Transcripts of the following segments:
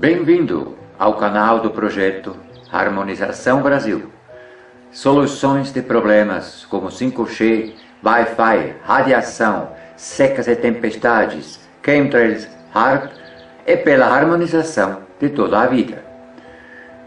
Bem-vindo ao canal do projeto Harmonização Brasil. Soluções de problemas como 5G, Wi-Fi, radiação, secas e tempestades, chemtrails, HAARP e pela harmonização de toda a vida.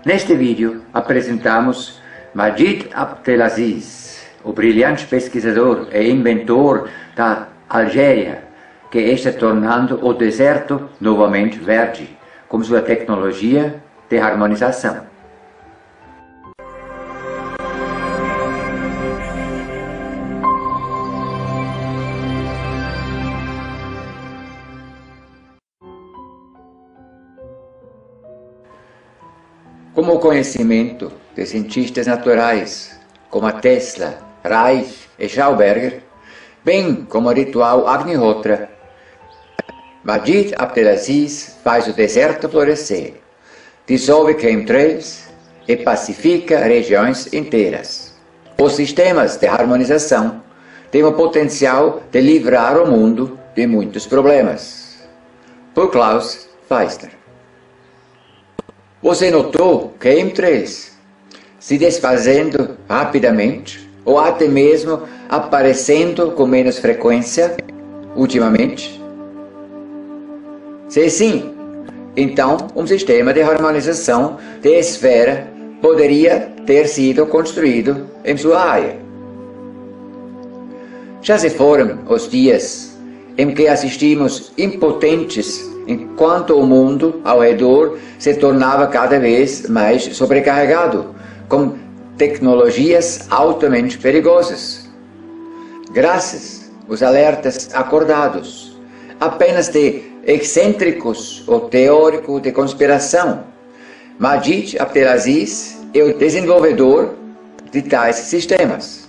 Neste vídeo apresentamos Majid Abdelaziz, o brilhante pesquisador e inventor da Algéria, que está tornando o deserto novamente verde, com sua tecnologia de harmonização. Como o conhecimento de cientistas naturais, como a Tesla, Reich e Schauberger, bem como o ritual Agnihotra, Majid Abdelaziz faz o deserto florescer, dissolve chemtrails e pacifica regiões inteiras. Os sistemas de harmonização têm o potencial de livrar o mundo de muitos problemas. Por Klaus Pfister. Você notou chemtrails se desfazendo rapidamente ou até mesmo aparecendo com menos frequência ultimamente? Se sim, então um sistema de harmonização de esfera poderia ter sido construído em sua área. Já se foram os dias em que assistimos impotentes enquanto o mundo ao redor se tornava cada vez mais sobrecarregado com tecnologias altamente perigosas. Graças aos alertas acordados, apenas de excêntricos ou teóricos de conspiração, Majid Abdelaziz é o desenvolvedor de tais sistemas.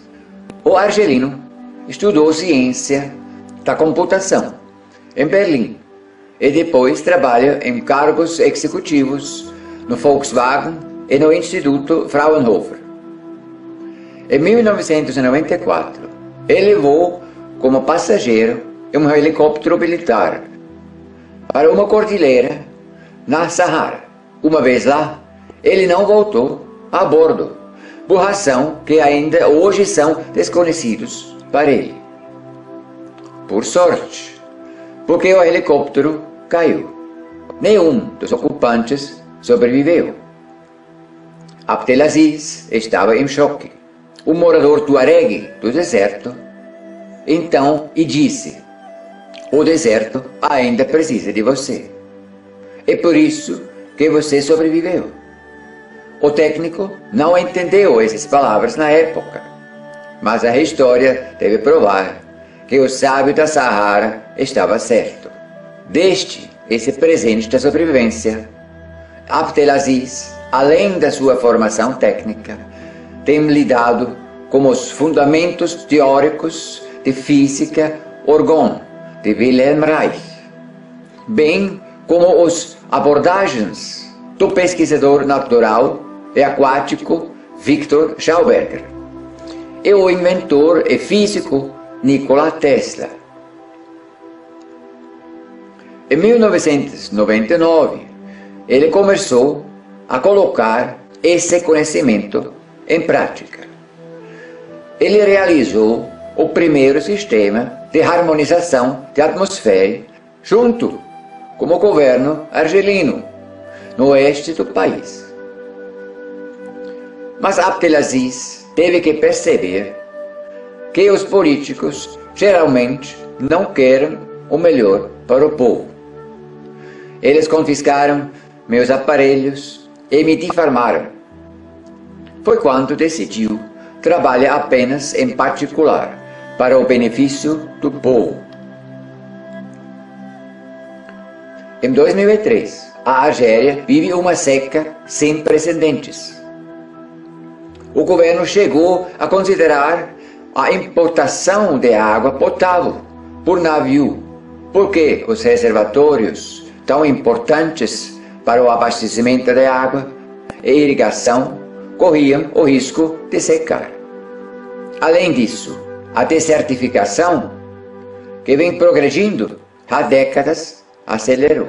O argelino estudou ciência da computação em Berlim e depois trabalha em cargos executivos no Volkswagen e no Instituto Fraunhofer. Em 1994, ele voou como passageiro em um helicóptero militar para uma cordilheira na Sahara. Uma vez lá, ele não voltou a bordo, por razão que ainda hoje são desconhecidos para ele. Por sorte, porque o helicóptero caiu. Nenhum dos ocupantes sobreviveu. Abdelaziz estava em choque. O morador tuareg do deserto então disse: o deserto ainda precisa de você. É por isso que você sobreviveu. O técnico não entendeu essas palavras na época, mas a história deve provar que o sábio da Sahara estava certo. Deste esse presente da sobrevivência, Abdelaziz, além da sua formação técnica, tem lidado com os fundamentos teóricos de física orgão de Wilhelm Reich, bem como as abordagens do pesquisador natural e aquático Victor Schauberger e o inventor e físico Nikola Tesla. Em 1999, ele começou a colocar esse conhecimento em prática. Ele realizou o primeiro sistema de harmonização de atmosfera junto com o governo argelino, no oeste do país. Mas Abdelaziz teve que perceber que os políticos geralmente não querem o melhor para o povo. Eles confiscaram meus aparelhos e me difamaram. Foi quando decidiu trabalhar apenas em particular para o benefício do povo. Em 2003, a Argélia vive uma seca sem precedentes. O governo chegou a considerar a importação de água potável por navio, porque os reservatórios tão importantes para o abastecimento de água e irrigação corriam o risco de secar. Além disso, a desertificação, que vem progredindo há décadas, acelerou.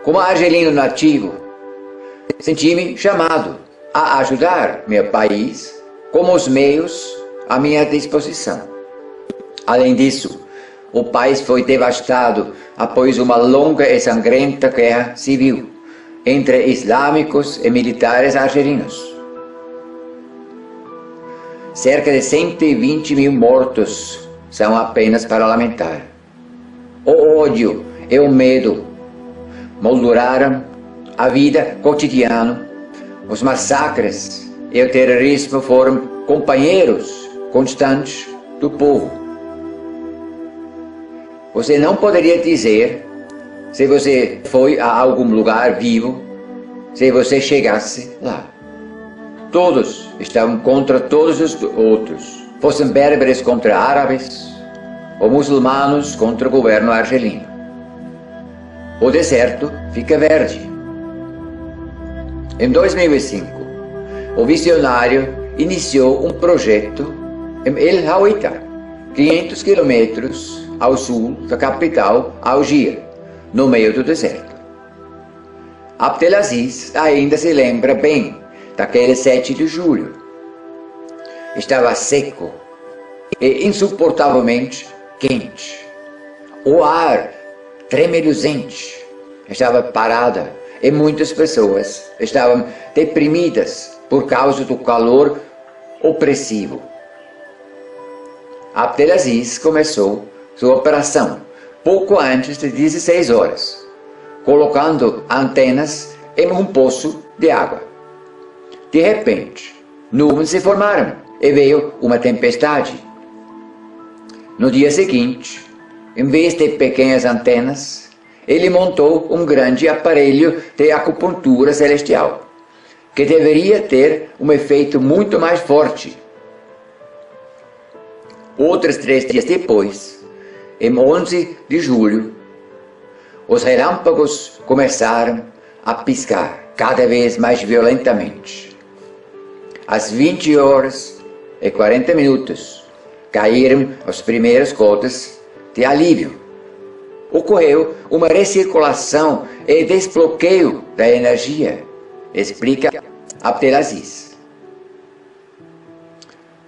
Como argelino nativo, senti-me chamado a ajudar meu país com os meios à minha disposição. Além disso, o país foi devastado após uma longa e sangrenta guerra civil entre islâmicos e militares argelinos. Cerca de 120 mil mortos são apenas para lamentar. O ódio e o medo molduraram a vida cotidiana. Os massacres e o terrorismo foram companheiros constantes do povo. Você não poderia dizer, se você foi a algum lugar vivo, se você chegasse lá. Todos estavam contra todos os outros, fossem berberes contra árabes ou muçulmanos contra o governo argelino. O deserto fica verde. Em 2005, o visionário iniciou um projeto em El Hawita, 500 quilômetros ao sul da capital, Alger, no meio do deserto. Abdelaziz ainda se lembra bem daquele 7 de julho. Estava seco e insuportavelmente quente. O ar tremeluzente estava parada e muitas pessoas estavam deprimidas por causa do calor opressivo. Abdelaziz começou sua operação pouco antes de 16 horas, colocando antenas em um poço de água. De repente, nuvens se formaram e veio uma tempestade. No dia seguinte, em vez de pequenas antenas, ele montou um grande aparelho de acupuntura celestial, que deveria ter um efeito muito mais forte. Outros 3 dias depois, em 11 de julho, os relâmpagos começaram a piscar cada vez mais violentamente. Às 20 horas e 40 minutos, caíram as primeiras gotas de alívio. Ocorreu uma recirculação e desbloqueio da energia, explica Abdelaziz.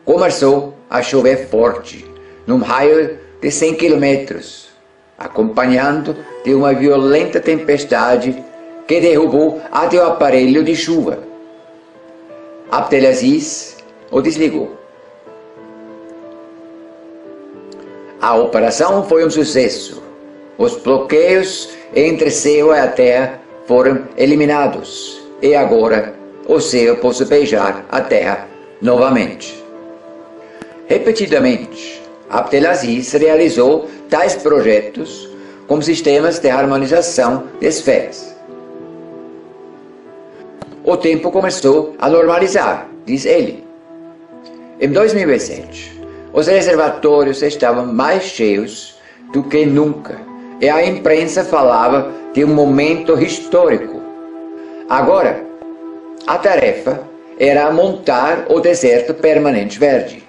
Começou a chover forte, num raio de 100 quilômetros, acompanhando de uma violenta tempestade que derrubou até o aparelho de chuva. Abdelaziz o desligou. A operação foi um sucesso. Os bloqueios entre céu e a terra foram eliminados e agora o céu pode beijar a terra novamente. Repetidamente, Abdelaziz realizou tais projetos como sistemas de harmonização de esferas. O tempo começou a normalizar, diz ele. Em 2007, os reservatórios estavam mais cheios do que nunca e a imprensa falava de um momento histórico. Agora, a tarefa era montar o deserto permanente verde.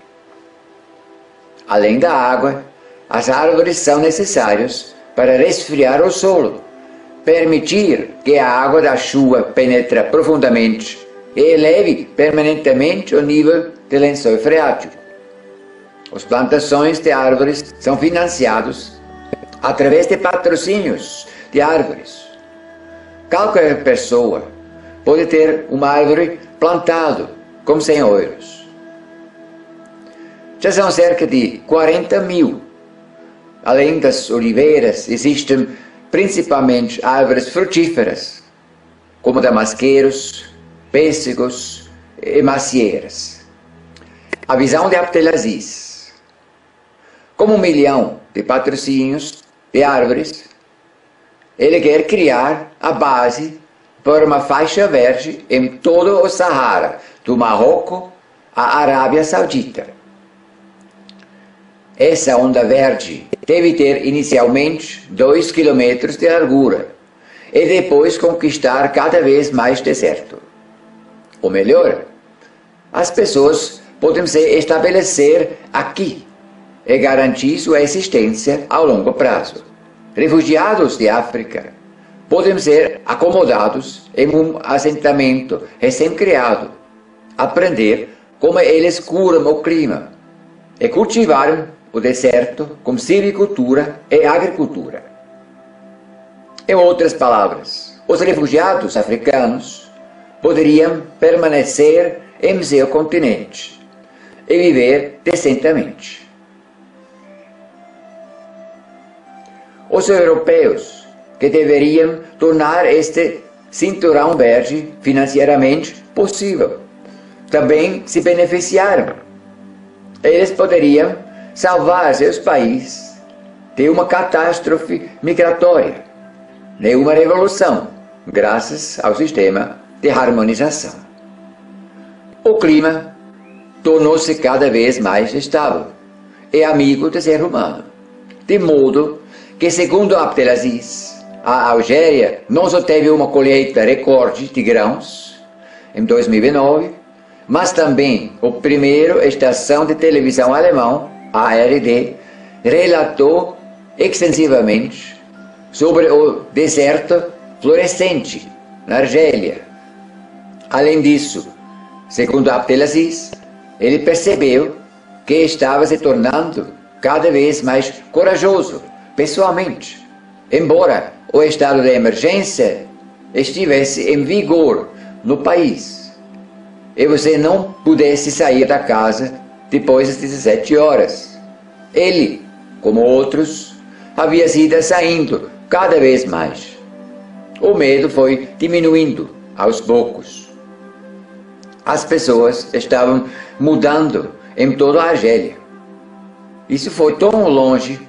Além da água, as árvores são necessárias para resfriar o solo, permitir que a água da chuva penetre profundamente e eleve permanentemente o nível do lençol freático. As plantações de árvores são financiadas através de patrocínios de árvores. Qualquer pessoa pode ter uma árvore plantada com 100 euros. Já são cerca de 40 mil. Além das oliveiras, existem principalmente árvores frutíferas, como damasqueiros, pêssegos e macieiras. A visão de Abdelaziz: como 1 milhão de patrocínios de árvores, ele quer criar a base para uma faixa verde em todo o Saara, do Marrocos à Arábia Saudita. Essa onda verde deve ter inicialmente 2 quilômetros de largura e depois conquistar cada vez mais deserto. Ou melhor, as pessoas podem se estabelecer aqui e garantir sua existência ao longo prazo. Refugiados de África podem ser acomodados em um assentamento recém-criado, aprender como eles curam o clima e cultivar o deserto com silvicultura e agricultura. Em outras palavras, os refugiados africanos poderiam permanecer em seu continente e viver decentemente. Os europeus, que deveriam tornar este cinturão verde financeiramente possível, também se beneficiaram. Eles poderiam salvar seus países de uma catástrofe migratória, de uma revolução, graças ao sistema de harmonização. O clima tornou-se cada vez mais estável e amigo do ser humano, de modo que, segundo Abdelaziz, a Algéria não só teve uma colheita recorde de grãos em 2009, mas também a primeira estação de televisão alemã, a ARD, relatou extensivamente sobre o deserto florescente na Argélia. Além disso, segundo Abdelaziz, ele percebeu que estava se tornando cada vez mais corajoso pessoalmente, embora o estado de emergência estivesse em vigor no país e você não pudesse sair da casa depois das 17 horas. Ele, como outros, havia sido saindo cada vez mais. O medo foi diminuindo aos poucos. As pessoas estavam mudando em toda a Argélia. Isso foi tão longe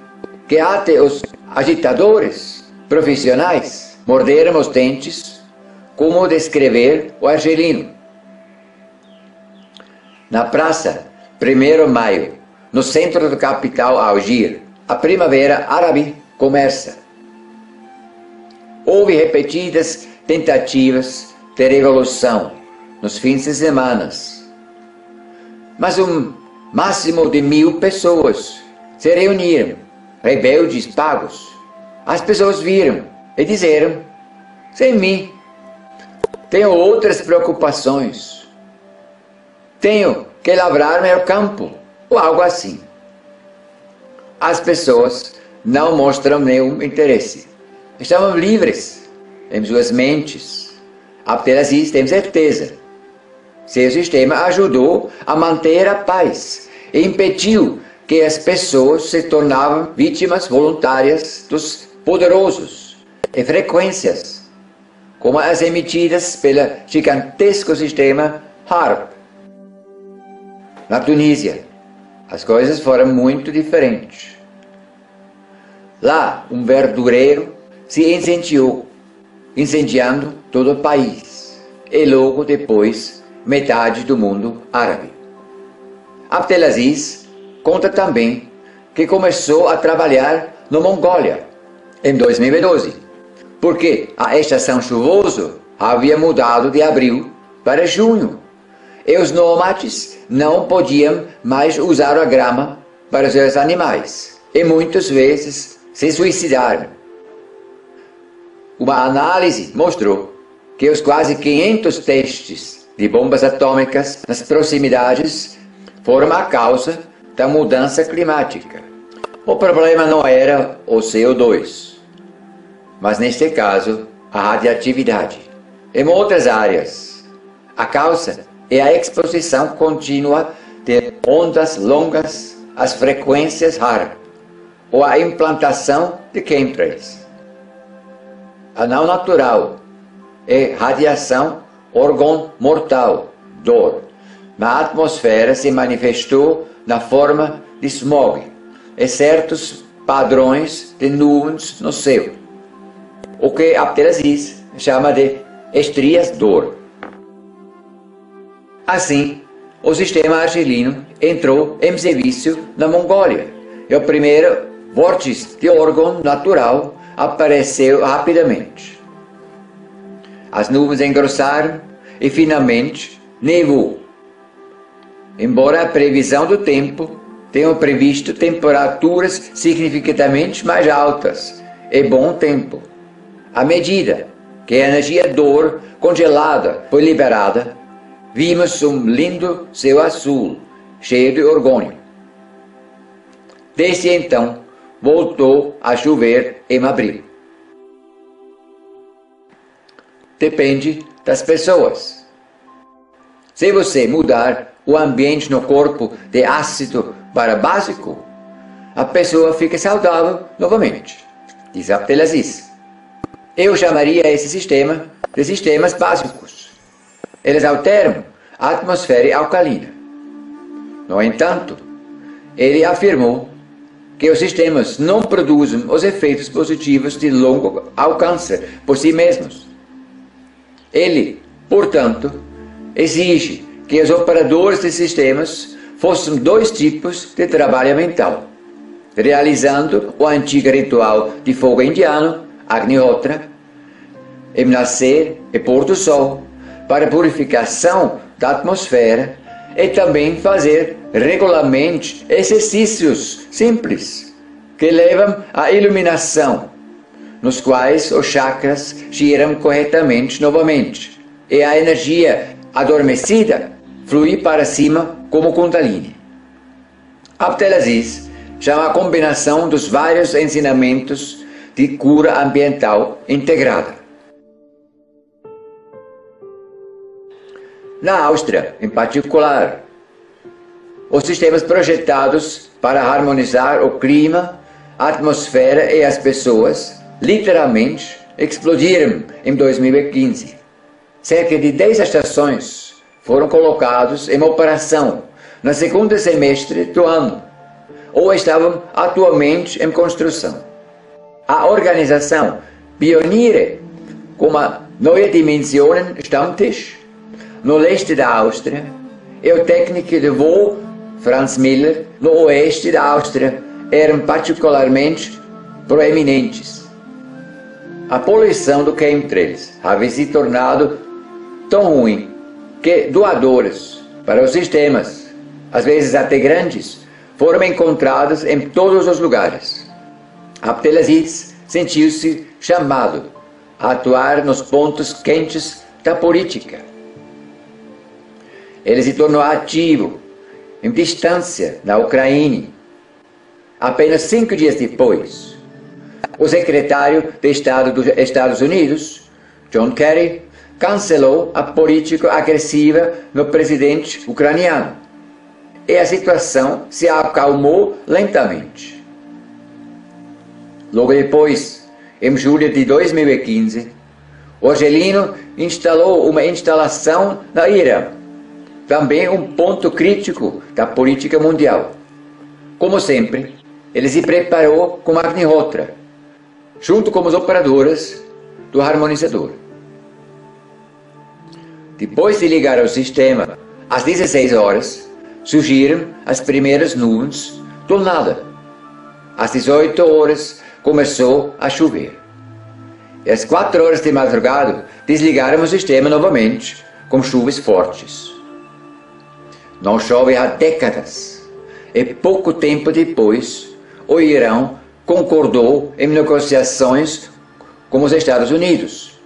que até os agitadores profissionais morderam os dentes como descrever o argelino. Na praça 1º de Maio, no centro da capital Algir, a primavera árabe começa. Houve repetidas tentativas de revolução nos fins de semana, mas um máximo de 1000 pessoas se reuniram, rebeldes pagos. As pessoas viram e disseram: sem mim, tenho outras preocupações, tenho que lavrar meu campo, ou algo assim. As pessoas não mostram nenhum interesse. Estavam livres em suas mentes. Abdelaziz tem certeza. Seu sistema ajudou a manter a paz e impediu que as pessoas se tornavam vítimas voluntárias dos poderosos e frequências, como as emitidas pelo gigantesco sistema Harp. Na Tunísia, as coisas foram muito diferentes. Lá, um verdureiro se incendiou, incendiando todo o país, e logo depois metade do mundo árabe. Abdelaziz conta também que começou a trabalhar na Mongólia em 2012, porque a estação chuvosa havia mudado de abril para junho, e os nômades não podiam mais usar a grama para seus animais, e muitas vezes se suicidaram. Uma análise mostrou que os quase 500 testes de bombas atômicas nas proximidades foram a causa da mudança climática. O problema não era o CO2, mas neste caso a radioatividade. Em outras áreas, a causa é a exposição contínua de ondas longas às frequências RAR, ou a implantação de chemtrails. A não natural é radiação orgão-mortal, DOR. Na atmosfera se manifestou na forma de smog e certos padrões de nuvens no céu, o que Abdelaziz chama de estrias DOR. Assim, o sistema argelino entrou em serviço na Mongólia e o primeiro vórtice de órgão natural apareceu rapidamente. As nuvens engrossaram e finalmente nevou. Embora a previsão do tempo tenha previsto temperaturas significativamente mais altas e bom tempo, À medida que a energia dor congelada foi liberada, vimos um lindo céu azul, cheio de orgônio. Desde então, voltou a chover em abril. Depende das pessoas. Se você mudar o ambiente no corpo de ácido para básico, a pessoa fica saudável novamente, diz Abdelaziz. Eu chamaria esse sistema de sistemas básicos. Eles alteram a atmosfera alcalina. No entanto, ele afirmou que os sistemas não produzem os efeitos positivos de longo alcance por si mesmos. Ele, portanto, exige que os operadores de sistemas fossem dois tipos de trabalho mental, realizando o antigo ritual de fogo indiano, Agnihotra, em nascer e pôr do sol, para purificação da atmosfera e também fazer regularmente exercícios simples que levam à iluminação, nos quais os chakras giram corretamente novamente e a energia adormecida flui para cima como Kundalini. Abdelaziz chama a combinação dos vários ensinamentos de cura ambiental integrada. Na Áustria, em particular, os sistemas projetados para harmonizar o clima, a atmosfera e as pessoas literalmente explodiram em 2015. Cerca de 10 estações foram colocados em operação no segundo semestre do ano, ou estavam atualmente em construção. A organização Pioniere, como a Neue Dimensionen Stammtisch, no leste da Áustria, e o técnico de voo Franz Miller, no oeste da Áustria, eram particularmente proeminentes. A poluição do chemtrails havia se tornado tão ruim que doadores para os sistemas, às vezes até grandes, foram encontrados em todos os lugares. Abdelaziz sentiu-se chamado a atuar nos pontos quentes da política. Ele se tornou ativo em distância na Ucrânia. Apenas 5 dias depois, o secretário de Estado dos Estados Unidos, John Kerry, cancelou a política agressiva no presidente ucraniano. E a situação se acalmou lentamente. Logo depois, em julho de 2015, o argelino instalou uma instalação na Irã, também um ponto crítico da política mundial. Como sempre, ele se preparou com Agnihotra, junto com os operadores do harmonizador. Depois de ligar o sistema, às 16 horas, surgiram as primeiras nuvens do nada. Às 18 horas, começou a chover. E às 4 horas de madrugada, desligaram o sistema novamente, com chuvas fortes. Não chove há décadas, e pouco tempo depois, o Irã concordou em negociações com os Estados Unidos,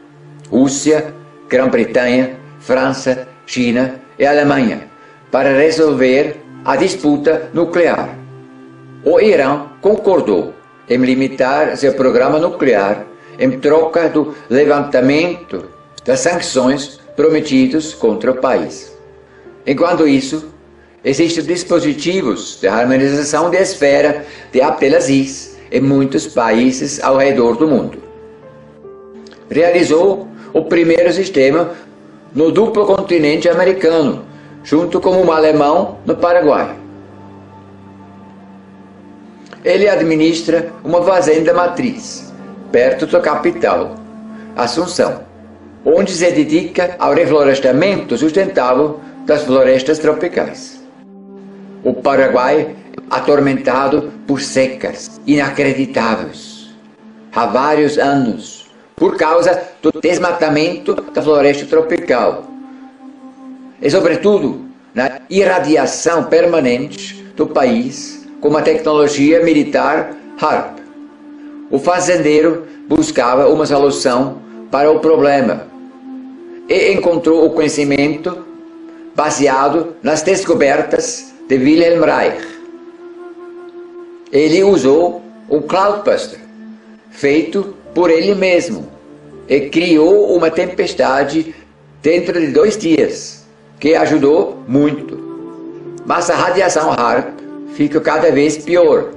Rússia, Grã-Bretanha, França, China e Alemanha, para resolver a disputa nuclear. O Irã concordou em limitar seu programa nuclear em troca do levantamento das sanções prometidas contra o país. Enquanto isso, existem dispositivos de harmonização de esfera de Abdelaziz em muitos países ao redor do mundo. Realizou o primeiro sistema no duplo continente americano, junto com um alemão no Paraguai. Ele administra uma fazenda matriz, perto da capital, Assunção, onde se dedica ao reflorestamento sustentável das florestas tropicais. O Paraguai, atormentado por secas inacreditáveis há vários anos, por causa do desmatamento da floresta tropical e, sobretudo, na irradiação permanente do país com a tecnologia militar HAARP. o fazendeiro buscava uma solução para o problema e encontrou o conhecimento baseado nas descobertas de Wilhelm Reich. Ele usou um cloudbuster feito por ele mesmo e criou uma tempestade dentro de 2 dias, que ajudou muito. Mas a radiação HAARP fica cada vez pior,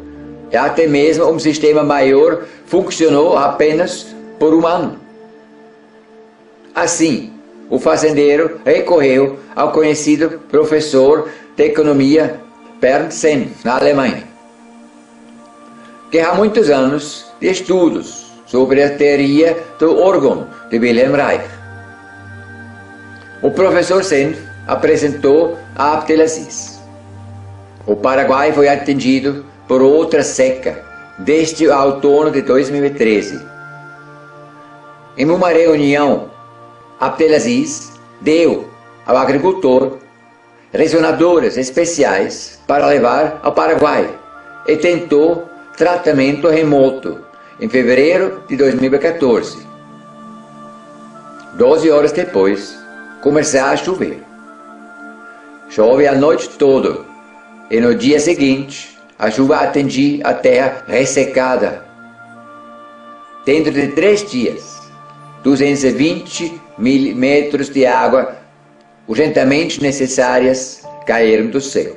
e até mesmo um sistema maior funcionou apenas por 1 ano. Assim, o fazendeiro recorreu ao conhecido professor de economia Bernd Senf, na Alemanha, que há muitos anos de estudos sobre a teoria do órgão de Wilhelm Reich. O professor Senf apresentou a aptelasis. O Paraguai foi atingido por outra seca desde o outono de 2013. Em uma reunião, a aptelasis deu ao agricultor ressonadores especiais para levar ao Paraguai e tentou tratamento remoto em fevereiro de 2014. 12 horas depois, começou a chover. Chove a noite toda e no dia seguinte a chuva atingiu a terra ressecada. Dentro de 3 dias, 220 milímetros de água urgentemente necessárias caíram do céu.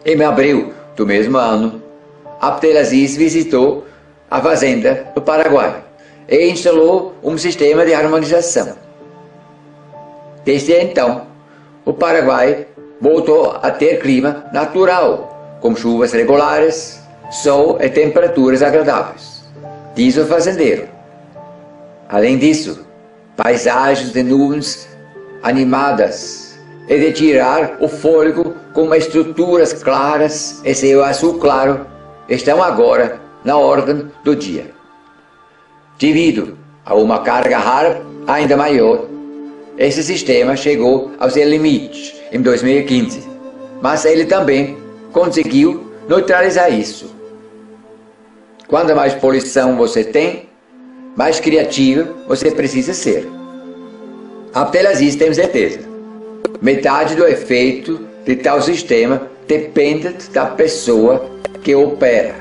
Em abril do mesmo ano, Abdelaziz visitou a fazenda do Paraguai e instalou um sistema de harmonização. Desde então, o Paraguai voltou a ter clima natural, com chuvas regulares, sol e temperaturas agradáveis, diz o fazendeiro. Além disso, paisagens de nuvens animadas e de tirar o fôlego com estruturas claras e céu azul claro estão agora na ordem do dia. Devido a uma carga HAARP ainda maior, esse sistema chegou ao seu limite em 2015, mas ele também conseguiu neutralizar isso. Quanto mais poluição você tem, mais criativo você precisa ser. A Abdelaziz tem certeza. Metade do efeito de tal sistema depende da pessoa que opera.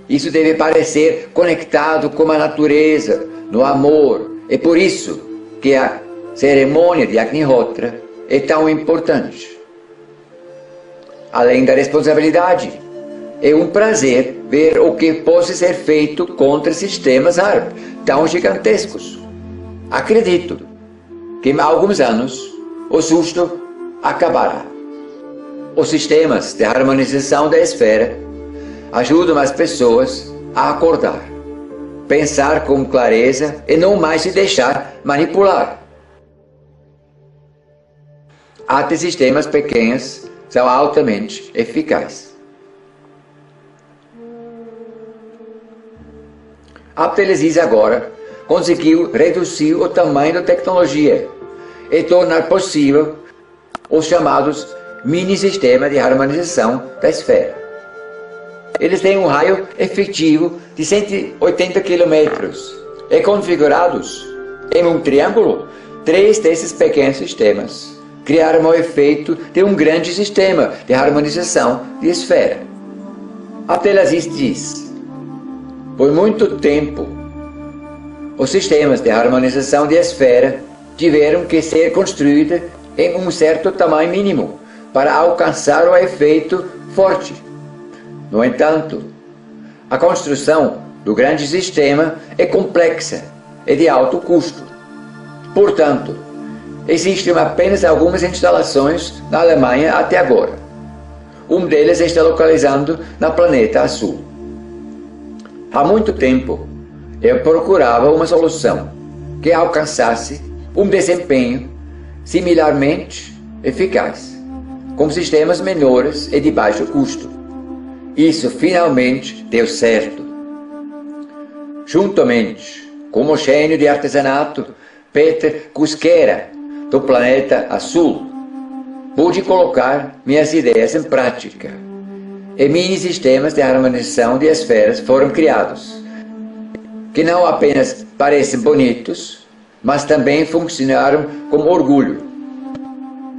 Isso deve parecer conectado com a natureza, no amor. É por isso que a cerimônia de Agnihotra é tão importante. Além da responsabilidade, é um prazer ver o que pode ser feito contra sistemas HAARP tão gigantescos. Acredito que em alguns anos o susto acabará. Os sistemas de harmonização da esfera ajudam as pessoas a acordar, pensar com clareza e não mais se deixar manipular. Até sistemas pequenos são altamente eficazes. A Abdelaziz agora conseguiu reduzir o tamanho da tecnologia e tornar possível os chamados mini-sistemas de harmonização da esfera. Eles têm um raio efetivo de 180 km e configurados em um triângulo. 3 desses pequenos sistemas criaram o efeito de um grande sistema de harmonização de esfera. Abdelaziz diz: por muito tempo, os sistemas de harmonização de esfera tiveram que ser construídos em um certo tamanho mínimo para alcançar o efeito forte. No entanto, a construção do grande sistema é complexa e de alto custo. Portanto, existem apenas algumas instalações na Alemanha até agora. Um deles está localizado na Planeta Azul. Há muito tempo, eu procurava uma solução que alcançasse um desempenho similarmente eficaz, com sistemas menores e de baixo custo. Isso finalmente deu certo. Juntamente com o gênio de artesanato Peter Kuskera, do Planeta Azul, pude colocar minhas ideias em prática. e mini-sistemas de harmonização de esferas foram criados, que não apenas parecem bonitos, mas também funcionaram como orgulho.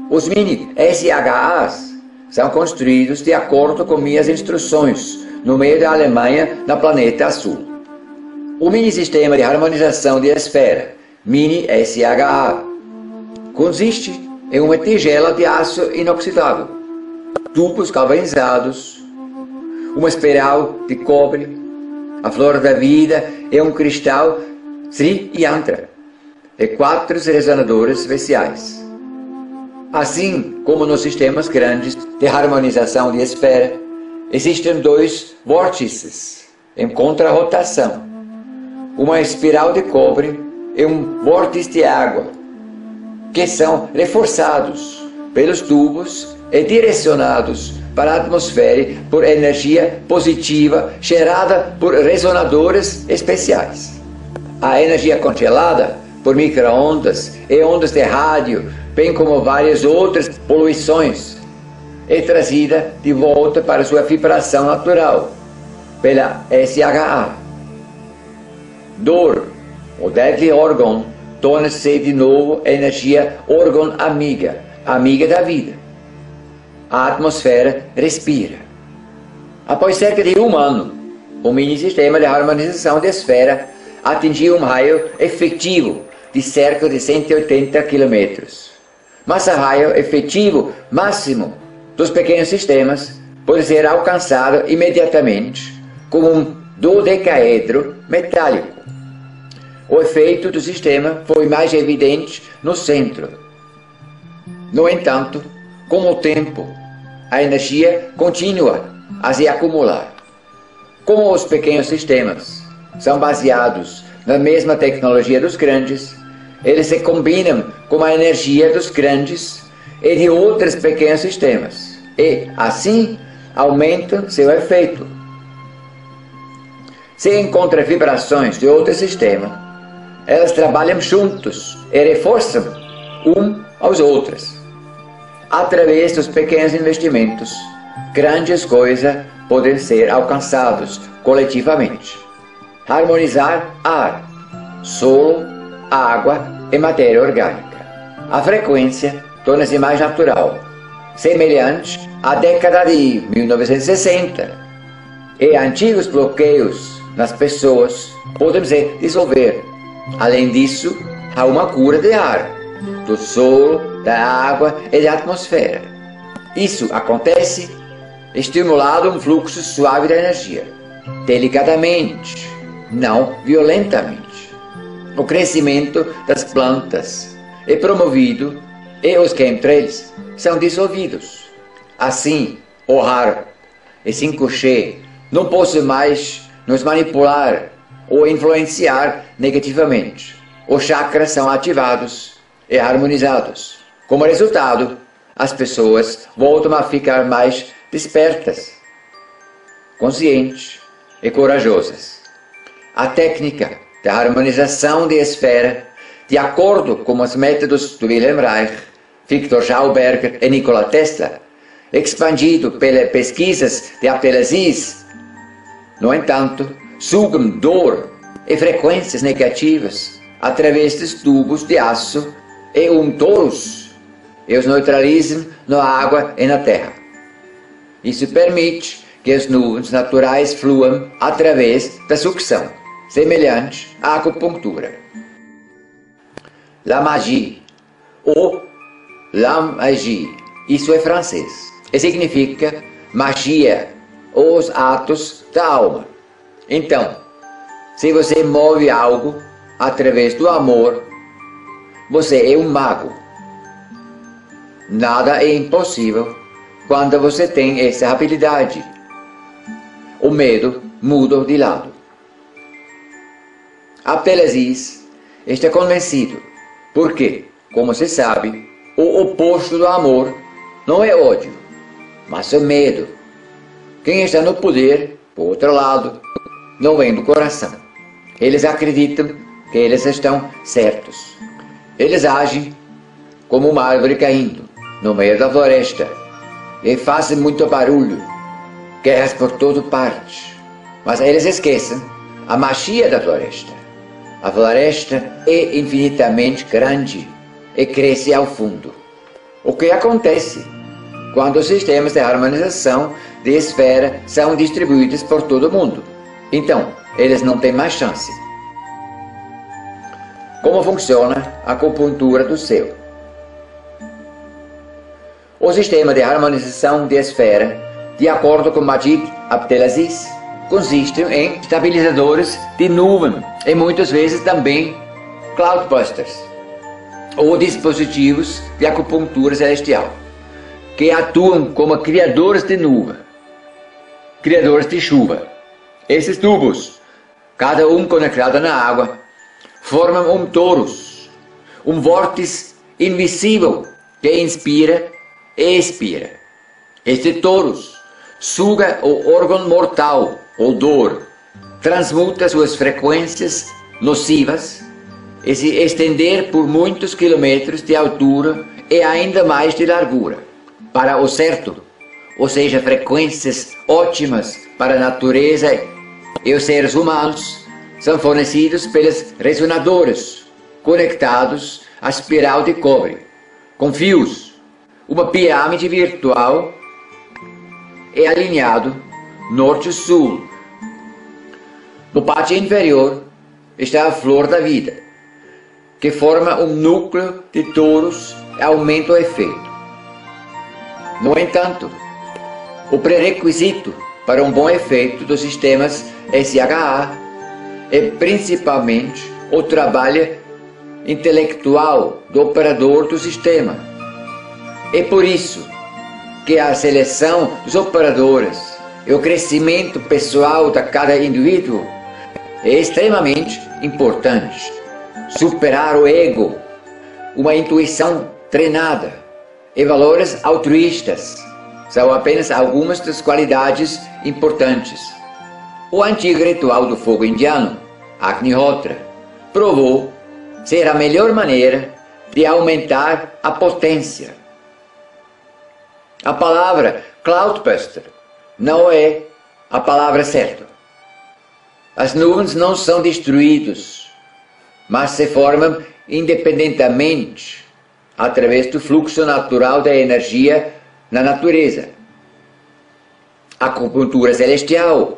Os mini SHAs são construídos de acordo com minhas instruções no meio da Alemanha, na Planeta Azul. O mini-sistema de harmonização de esfera, mini SHA, consiste em uma tigela de aço inoxidável, tubos galvanizados, uma espiral de cobre, a flor da vida e um cristal Sri Yantra e 4 resonadores especiais. Assim como nos sistemas grandes de harmonização de esfera, existem 2 vórtices em contrarrotação, uma espiral de cobre e um vórtice de água, que são reforçados pelos tubos e direcionados para a atmosfera por energia positiva gerada por resonadores especiais. A energia congelada por micro-ondas e ondas de rádio, bem como várias outras poluições, é trazida de volta para sua vibração natural pela SHA. Dor, o deadly organ, torna-se de novo energia órgão amiga, amiga da vida. A atmosfera respira. Após cerca de 1 ano, o mini-sistema de harmonização de esfera atingiu um raio efetivo de cerca de 180 km. Mas o raio efetivo máximo dos pequenos sistemas pode ser alcançado imediatamente com um dodecaedro metálico. O efeito do sistema foi mais evidente no centro. No entanto, com o tempo, a energia continua a se acumular. Como os pequenos sistemas são baseados na mesma tecnologia dos grandes, eles se combinam com a energia dos grandes e de outros pequenos sistemas, e assim aumentam seu efeito. Se encontra vibrações de outro sistema, elas trabalham juntos e reforçam aos outros. Através dos pequenos investimentos, grandes coisas podem ser alcançadas coletivamente. Harmonizar ar, solo, água e matéria orgânica. A frequência torna-se mais natural, semelhante à década de 1960, e antigos bloqueios nas pessoas podem se dissolver. Além disso, há uma cura de ar, do solo, da água e da atmosfera. Isso acontece estimulado um fluxo suave da energia, delicadamente, não violentamente. O crescimento das plantas é promovido e os chemtrails são dissolvidos. Assim, o ar e 5G não possam mais nos manipular ou influenciar negativamente. Os chakras são ativados e harmonizados. Como resultado, as pessoas voltam a ficar mais despertas, conscientes e corajosas. A técnica da harmonização de esfera, de acordo com os métodos do Wilhelm Reich, Victor Schauberger e Nikola Tesla, expandido pelas pesquisas de Abdelaziz, no entanto, sugam dor e frequências negativas através dos tubos de aço e torus e os neutralizam na água e na terra. Isso permite que as nuvens naturais fluam através da sucção, semelhante à acupuntura. La magie, ou la magie, isso é francês, e significa magia, ou os atos da alma. Então, se você move algo através do amor, você é um mago. Nada é impossível quando você tem essa habilidade. O medo muda de lado. Abdelaziz está convencido, porque, como se sabe, o oposto do amor não é ódio, mas é medo. Quem está no poder, por outro lado, não vem do coração. Eles acreditam que eles estão certos. Eles agem como uma árvore caindo no meio da floresta e fazem muito barulho. guerras por toda parte. Mas eles esquecem a magia da floresta. A floresta é infinitamente grande e cresce ao fundo. O que acontece quando os sistemas de harmonização de esfera são distribuídos por todo o mundo? Então, eles não têm mais chance. Como funciona a acupuntura do céu? O sistema de harmonização de esfera, de acordo com Majid Abdelaziz, consiste em estabilizadores de nuvem e muitas vezes também cloudbusters, ou dispositivos de acupuntura celestial, que atuam como criadores de nuvem, criadores de chuva. Esses tubos, cada um conectado na água, formam um torus, um vórtice invisível que inspira e expira. Este torus suga o órgão mortal, ou dor, transmuta suas frequências nocivas e se estender por muitos quilômetros de altura e ainda mais de largura, para o certo, ou seja, frequências ótimas para a natureza e os seres humanos, são fornecidos pelos ressonadores, conectados à espiral de cobre, com fios, uma pirâmide virtual e alinhado norte-sul. No parte inferior está a flor da vida, que forma um núcleo de touros e aumenta o efeito. No entanto, o pré-requisito para um bom efeito dos sistemas SHA é principalmente o trabalho intelectual do operador do sistema. É por isso que a seleção dos operadores e o crescimento pessoal de cada indivíduo é extremamente importante. Superar o ego, uma intuição treinada e valores altruístas são apenas algumas das qualidades importantes. O antigo ritual do fogo indiano, Agnihotra, provou ser a melhor maneira de aumentar a potência. A palavra cloudbuster não é a palavra certa. As nuvens não são destruídas, mas se formam independentemente através do fluxo natural da energia na natureza. A acupuntura celestial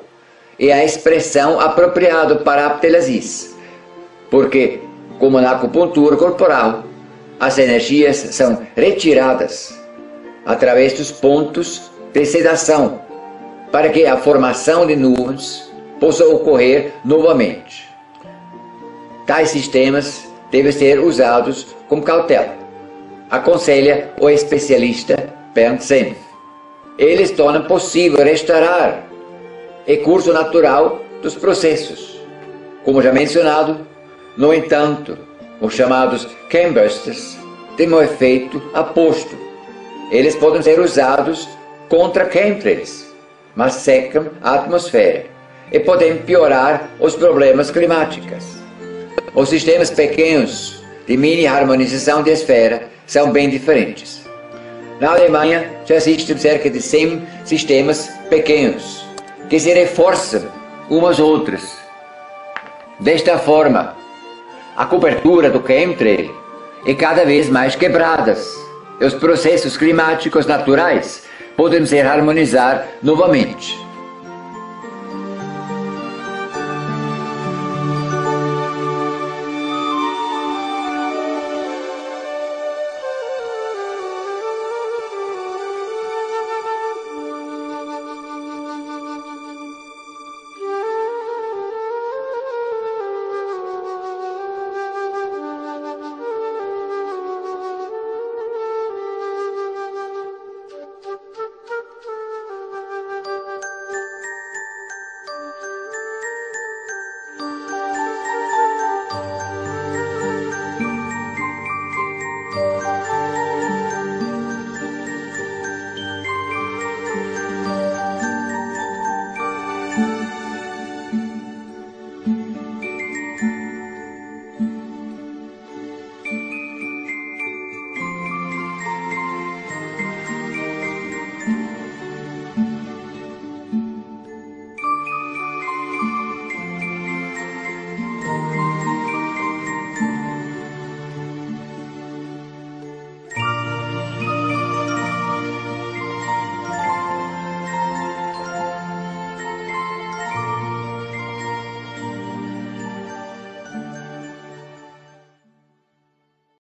é a expressão apropriada para Abdelaziz, porque, como na acupuntura corporal, as energias são retiradas através dos pontos de sedação, para que a formação de nuvens possa ocorrer novamente. Tais sistemas devem ser usados com cautela, aconselha o especialista Bernd Senf. Eles tornam possível restaurar o curso natural dos processos. Como já mencionado, no entanto, os chamados chembusters têm um efeito oposto. Eles podem ser usados contra chemtrails, mas secam a atmosfera e podem piorar os problemas climáticos. Os sistemas pequenos de mini-harmonização de esfera são bem diferentes. Na Alemanha já existem cerca de 100 sistemas pequenos que se reforçam umas outras. Desta forma, a cobertura do chemtrail é cada vez mais quebrada e os processos climáticos naturais podem se harmonizar novamente.